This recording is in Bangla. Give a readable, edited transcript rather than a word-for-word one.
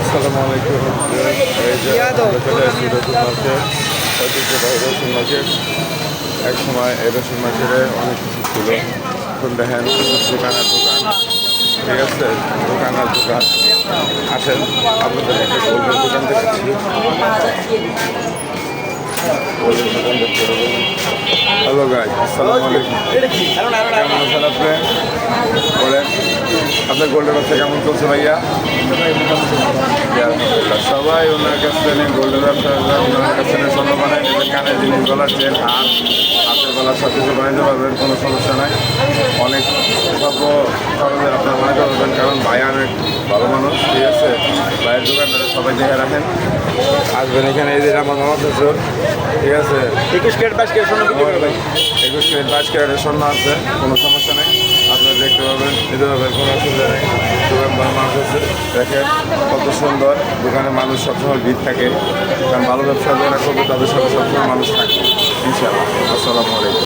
আসসালামু আলাইকুম। এই যে আমরা চলে আসছি রসুন মার্কেট, ঐতিহ্যবাহী রসুন মার্কেট। এক সময় এই রসুন মার্কেটে অনেক কিছু ছিল। এখন দেখেন দোকানের দোকান, ঠিক আছে, দোকানের দোকান। আসেন আপনাদের একটা গোল্ডের দোকান দেখাচ্ছি। গোল্ডের দোকান দেখতে হবে। হ্যালো গাইজ, আসসালামু আলাইকুম। কেমন আছেন আপনি? বলেন, আপনার গোল্ডের ব্যবসা কেমন চলছে ভাইয়া? সবাই ওনার কাছ থেকে গোল্ডের ব্যবসা, ওনার কাছ থেকে স্বর্ণ বানায় নিজের কানের জিনিস, গলার চেন, হাতের গলার সব কিছু বানাইতে পারবেন, কোনো সমস্যা নাই। অনেক সর্ব খরচের আপনার বানাইতে পারবেন, কারণ ভাই অনেক ভালো মানুষ, ঠিক আছে। ভাইয়ের দোকানদারে সবাই দেখে রাখেন, আসবেন এখানে। এই যে আমার মামা শ্বশুর, ঠিক আছে, 21 ক্যারেট 22 ক্যারেট স্বর্ণ বিক্রি করে ভাই। 21 ক্যারেট 22 ক্যারেটের স্বর্ণ আছে, কোনো সমস্যা নেই। আপনারা দেখতে পাবেন, নিতে পারবেন, কোনো অসুবিধা নেই। দোকান ভালো মানুষ আছে, দেখেন কত সুন্দর। দোকানে মানুষ সবসময় ভিড় থাকে, কারণ ভালো ব্যবসা যারা করবে তাদের সাথে সবসময় মানুষ থাকে।